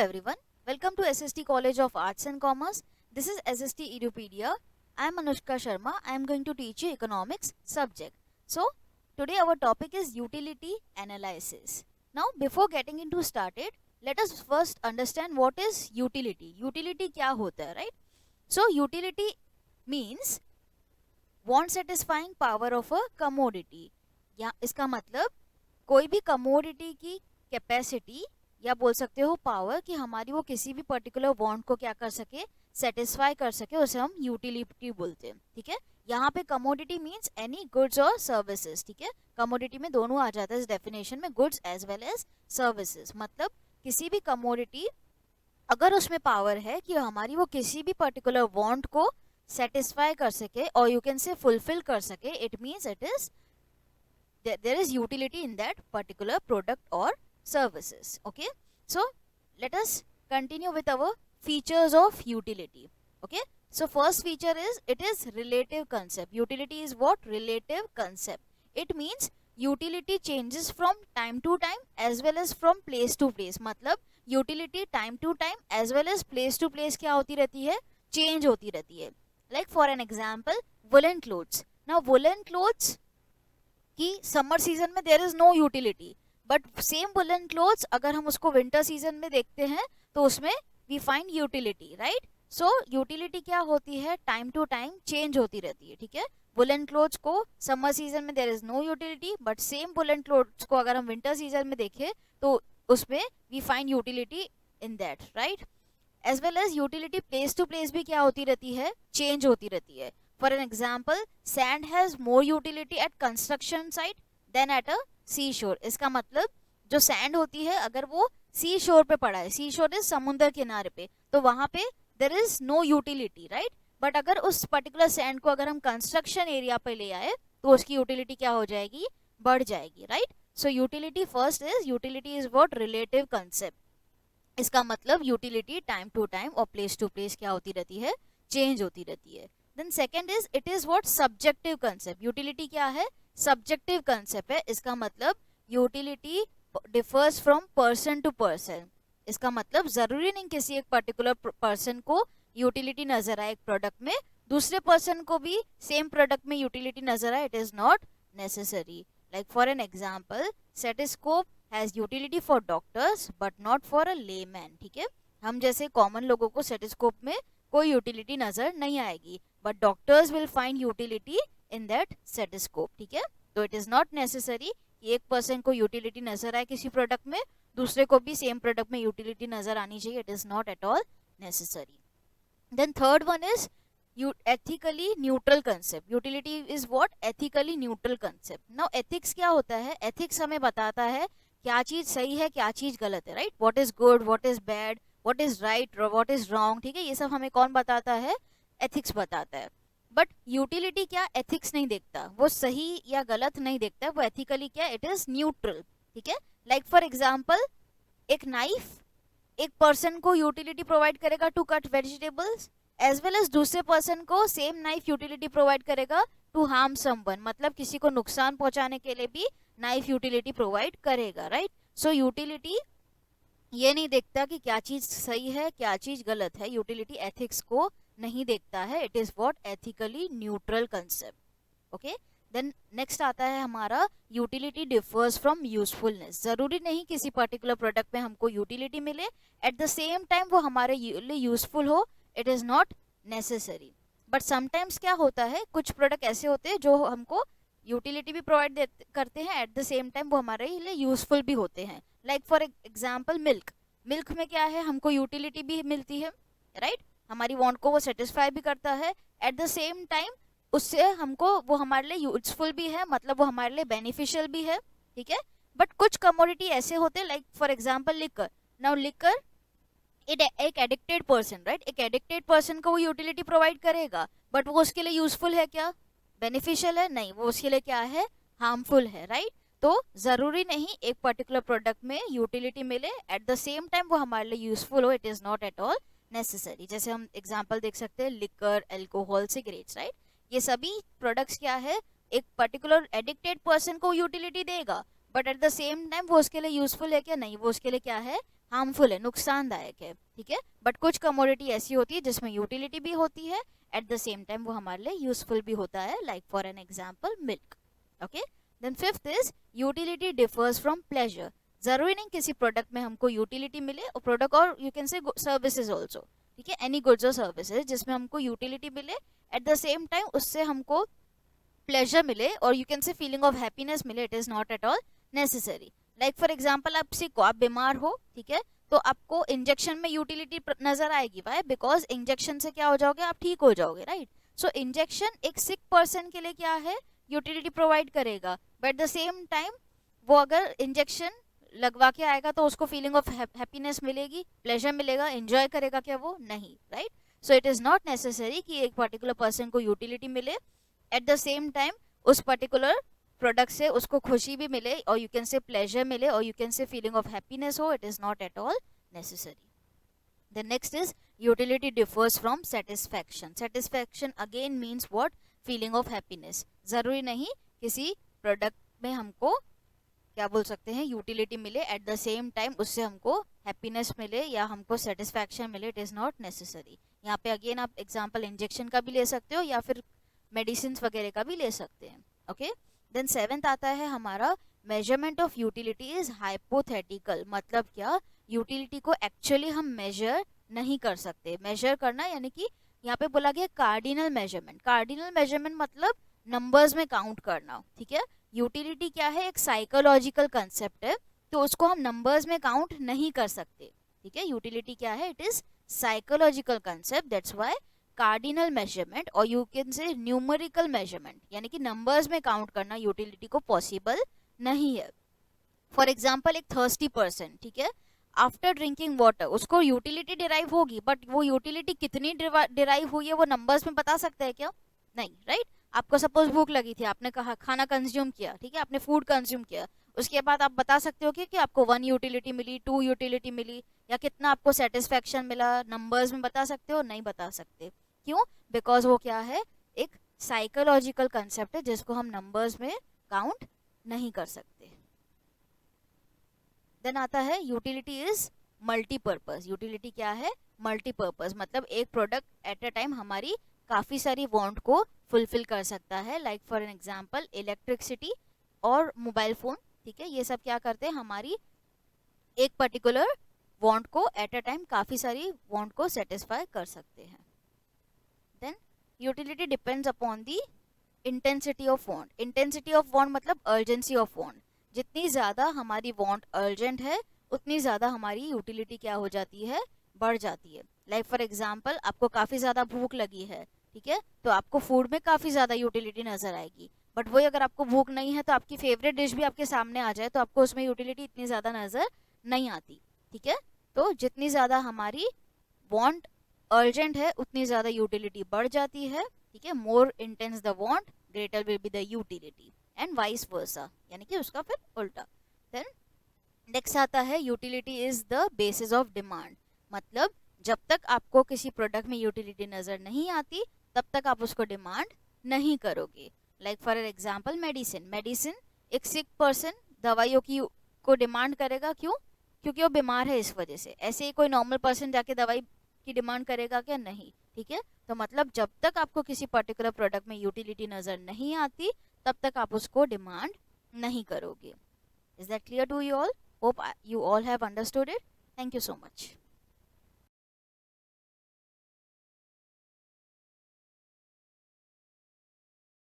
everyone, welcome to SST College of Arts and Commerce. This is SST Edupedia. I am Anushka Sharma. I am going to teach you economics subject. So today our topic is utility analysis. Now before getting into started, let us first understand what is utility. Utility क्या होता है, right? So utility means want satisfying power of a commodity. या इसका मतलब कोई भी commodity की capacity या बोल सकते हो पावर कि हमारी वो किसी भी पर्टिकुलर वांट को क्या कर सके, सेटिस्फाई कर सके, उसे हम यूटिलिटी बोलते हैं. ठीक है, यहाँ पे कमोडिटी मींस एनी गुड्स और सर्विसेज. ठीक है, कमोडिटी में दोनों आ जाता है इस डेफिनेशन में, goods as well as services. मतलब किसी भी कमोडिटी अगर उसमें पावर है कि हमारी वो किसी भी पर्टिकुलर वांट को सेटिस्फाई कर सके और यू कैन से फुलफिल कर सके, it means it is there is utility in that particular product or services. Okay, so let us continue with our features of utility. Okay, so first feature is it is relative concept. Utility is what? Relative concept. It means utility changes from time to time as well as from place to place. मतलब utility time to time as well as place to place क्या होती रहती है, change होती रहती है. Like for an example, woolen clothes. Now woolen clothes कि summer season में there is no utility, but same woolen clothes अगर हम उसको विंटर सीजन में देखते हैं तो उसमें we find utility, right? So utility क्या होती है, टाइम टू टाइम चेंज होती रहती है. ठीक है, वुलन क्लोथ्स को समर सीजन में there is no utility, but same woolen clothes को अगर हम विंटर सीजन में देखें तो उसमें we find utility in that, right? As well as utility place to place भी क्या होती रहती है, चेंज होती रहती है. For an example, sand has more utility at construction site than at a seashore. इसका मतलब जो सैंड होती है अगर वो सी शोर पे पड़ा है, सी शोर इज समुद्र किनारे पे, तो वहां पे there is no utility, right? But अगर उस पर्टिकुलर सैंड को अगर हम कंस्ट्रक्शन एरिया पे ले आए तो उसकी यूटिलिटी क्या हो जाएगी, बढ़ जाएगी, right? So utility first is, utility is what? Relative concept. इसका मतलब यूटिलिटी टाइम टू टाइम और प्लेस टू प्लेस क्या होती रहती है, चेंज होती रहती है. Then second is it is what? Subjective concept. Utility क्या है, subjective concept है. इसका मतलब utility differs from person to person. इसका मतलब जरूरी नहीं किसी एक पर्टिकुलर पर्सन को यूटिलिटी नजर आए एक प्रोडक्ट में, दूसरे पर्सन को भी सेम प्रोडक्ट में यूटिलिटी नजर आए, it is not necessary. Like for an example, stethoscope has utility for doctors but not for a layman. ठीक है, हम जैसे कॉमन लोगों को स्टेथोस्कोप में कोई यूटिलिटी नजर नहीं आएगी, but doctors will find utility in that stethoscope. ठीक है, तो इट इज नॉट नेसेसरी कि एक पर्सन को यूटिलिटी नजर आए किसी प्रोडक्ट में, दूसरे को भी सेम प्रोडक्ट में यूटिलिटी नजर आनी चाहिए, it is not at all necessary. Then third one is ethically neutral concept. Utility is what? Ethically neutral concept. Now ethics क्या होता है? एथिक्स हमें बताता है क्या चीज सही है, क्या चीज गलत है, right? What is good, what is bad, what is right, what is wrong. ठीक है, ये सब हमें कौन बताता है? एथिक्स बताता है. बट यूटिलिटी क्या, एथिक्स नहीं देखता, वो सही या गलत नहीं देखता, वो एथिकली क्या, इट इज न्यूट्रल. ठीक है, लाइक फॉर एग्जाम्पल, एक नाइफ एक पर्सन को यूटिलिटी प्रोवाइड करेगा to cut vegetables, as well as दूसरे पर्सन को सेम नाइफ यूटिलिटी प्रोवाइड करेगा टू हार्म समवन. मतलब किसी को नुकसान पहुंचाने के लिए भी नाइफ यूटिलिटी प्रोवाइड करेगा, राइट? सो यूटिलिटी ये नहीं देखता कि क्या चीज सही है, क्या चीज गलत है. यूटिलिटी एथिक्स को नहीं देखता है, it is what? Ethically neutral concept. Okay, then next आता है हमारा यूटिलिटी डिफर्स फ्रॉम यूजफुलनेस. जरूरी नहीं किसी पर्टिकुलर प्रोडक्ट में हमको यूटिलिटी मिले, एट द सेम टाइम वो हमारे लिए यूजफुल हो, it is not necessary. But sometimes क्या होता है, कुछ प्रोडक्ट ऐसे होते हैं जो हमको यूटिलिटी भी प्रोवाइड करते हैं, एट द सेम टाइम वो हमारे लिए यूजफुल भी होते हैं. Like for example milk. Milk में क्या है, हमको यूटिलिटी भी मिलती है, राइट? हमारी वांट को वो सेटिस्फाई भी करता है, एट द सेम टाइम उससे हमको वो हमारे लिए यूजफुल भी है, मतलब वो हमारे लिए बेनिफिशियल भी है. ठीक है, बट कुछ कमोडिटी ऐसे होते हैं, like for example liquor. Now liquor एक एडिक्टेड पर्सन, राइट? एक एडिक्टेड पर्सन को वो यूटिलिटी प्रोवाइड करेगा, बट वो उसके लिए यूजफुल है क्या, बेनिफिशियल है? नहीं, वो उसके लिए क्या है, हार्मफुल है, राइट? तो जरूरी नहीं एक पर्टिकुलर प्रोडक्ट में यूटिलिटी मिले, एट द सेम टाइम वो हमारे लिए यूजफुल हो, it is not at all necessary. जैसे हम एग्जांपल देख सकते हैं, लिकर, अल्कोहल, सिगरेट्स, राइट? ये सभी प्रोडक्ट्स क्या है, एक पर्टिकुलर एडिक्टेड पर्सन को यूटिलिटी देगा, but at the same time वो उसके लिए यूजफुल है क्या, नहीं, वो उसके लिए क्या है, हार्मफुल है, नुकसानदायक है, ठीक है। बट कुछ कमोडिटी ऐसी होती है जिसमें यूटिलिटी भी होती है, एट द सेम टाइम वो हमारे लिए यूजफुल भी होता है, like for an example milk. Okay, then fifth is utility differs from pleasure. जरूरी नहीं किसी प्रोडक्ट में हमको यूटिलिटी मिले, और प्रोडक्ट और यू कैन से सर्विसेज ऑल्सो, ठीक है, एनी गुड्स और सर्विसेज जिसमें हमको यूटिलिटी मिले, एट द सेम टाइम उससे हमको प्लेजर मिले और you can say feeling of happiness मिले, it is not at all necessary. Like for example आप सिक हो, आप बीमार हो, ठीक है, तो आपको इंजेक्शन में यूटिलिटी नजर आएगी, वाई? बिकॉज इंजेक्शन से क्या हो जाओगे, आप ठीक हो जाओगे, राइट। सो इंजेक्शन एक सिक पर्सन के लिए क्या है, यूटिलिटी प्रोवाइड करेगा, but at the same time वो अगर इंजेक्शन लगवा के आएगा तो उसको फीलिंग ऑफ हैप्पीनेस मिलेगी, प्लेजर मिलेगा, एंजॉय करेगा क्या वो? नहीं, right. So it is not necessary कि एक पर्टिकुलर पर्सन को यूटिलिटी मिले, एट द सेम टाइम उस पर्टिकुलर प्रोडक्ट से उसको खुशी भी मिले, और यू कैन से प्लेजर मिले, और you can say feeling of happiness हो, it is not at all necessary. The next is utility differs from satisfaction. Satisfaction again means what? Feeling of happiness. जरूरी नहीं किसी प्रोडक्ट में हमको क्या बोल सकते हैं, यूटिलिटी मिले, एट द सेम टाइम उससे हमको हैप्पीनेस मिले या हमको सेटिस्फैक्शन मिले, इट इज नॉट नेसेसरी। यहाँ पे अगेन आप एग्जांपल इंजेक्शन का भी ले सकते हो या फिर मेडिसिन वगैरह का भी ले सकते हैं। ओके, देन सेवेंथ आता है हमारा measurement of utility is hypothetical. मतलब क्या, यूटिलिटी को एक्चुअली हम मेजर नहीं कर सकते। मेजर करना यानी कि यहाँ पे बोला गया कार्डिनल मेजरमेंट। कार्डिनल मेजरमेंट मतलब नंबर्स में काउंट करना, ठीक है। यूटिलिटी क्या है, एक साइकोलॉजिकल कंसेप्ट है, तो उसको हम नंबर्स में काउंट नहीं कर सकते, ठीक है। यूटिलिटी क्या है, it is psychological concept, that's why cardinal measurement और you can say numerical measurement यानी कि नंबर्स में काउंट करना यूटिलिटी को पॉसिबल नहीं है। फॉर एग्जाम्पल एक थर्स्टी पर्सन, ठीक है, आफ्टर ड्रिंकिंग वाटर उसको यूटिलिटी डिराइव होगी, बट वो यूटिलिटी कितनी डिराइव हुई है वो नंबर्स में बता सकते हैं क्या? नहीं, राइट। आपको सपोज भूख लगी थी, आपने कहा खाना कंज्यूम किया, ठीक है, आपने फूड कंज्यूम किया, उसके बाद आप बता सकते हो कि आपको 1 यूटिलिटी मिली, 2 यूटिलिटी मिली, या कितना आपको सेटिस्फेक्शन मिला, नंबर्स में बता सकते हो? नहीं बता सकते। क्यों? बिकॉज वो क्या है, एक साइकोलॉजिकल कंसेप्ट है जिसको हम नंबर्स में काउंट नहीं कर सकते। देन आता है यूटिलिटी इज मल्टीपर्पज। यूटिलिटी क्या है, मल्टीपर्पज, मतलब एक प्रोडक्ट एट अ टाइम हमारी काफी सारी वांट को फुलफिल कर सकता है। Like for an example electricity और मोबाइल फोन, ठीक है, ये सब क्या करते हैं, हमारी एक पर्टिकुलर वांट को एट अ टाइम काफी सारी वांट को सेटिस्फाई कर सकते हैं। Then utility depends upon the intensity of want. Intensity of want मतलब अर्जेंसी ऑफ वांट। जितनी ज़्यादा हमारी वांट अर्जेंट है उतनी ज़्यादा हमारी यूटिलिटी क्या हो जाती है, बढ़ जाती है। लाइक फॉर एग्जांपल आपको काफ़ी ज़्यादा भूख लगी है, ठीक है, तो आपको फूड में काफ़ी ज़्यादा यूटिलिटी नज़र आएगी। बट वही अगर आपको भूख नहीं है तो आपकी फेवरेट डिश भी आपके सामने आ जाए तो आपको उसमें यूटिलिटी इतनी ज़्यादा नज़र नहीं आती, ठीक है। तो जितनी ज़्यादा हमारी वांट अर्जेंट है उतनी ज़्यादा यूटिलिटी बढ़ जाती है, ठीक है। More intense the want greater will be the utility and vice versa, यानी कि उसका फिर उल्टा। देन नेक्स्ट आता है utility is the basis of demand. मतलब जब तक आपको किसी प्रोडक्ट में यूटिलिटी नज़र नहीं आती तब तक आप उसको डिमांड नहीं करोगे। Like for example medicine. Medicine एक सिक पर्सन दवाइयों की को डिमांड करेगा, क्यों? क्योंकि वो बीमार है इस वजह से। ऐसे ही कोई नॉर्मल पर्सन जाके दवाई की डिमांड करेगा क्या? नहीं, ठीक है। तो मतलब जब तक आपको किसी पर्टिकुलर प्रोडक्ट में यूटिलिटी नज़र नहीं आती तब तक आप उसको डिमांड नहीं करोगे। Is that clear to you all? Hope you all have understood it. Thank you so much.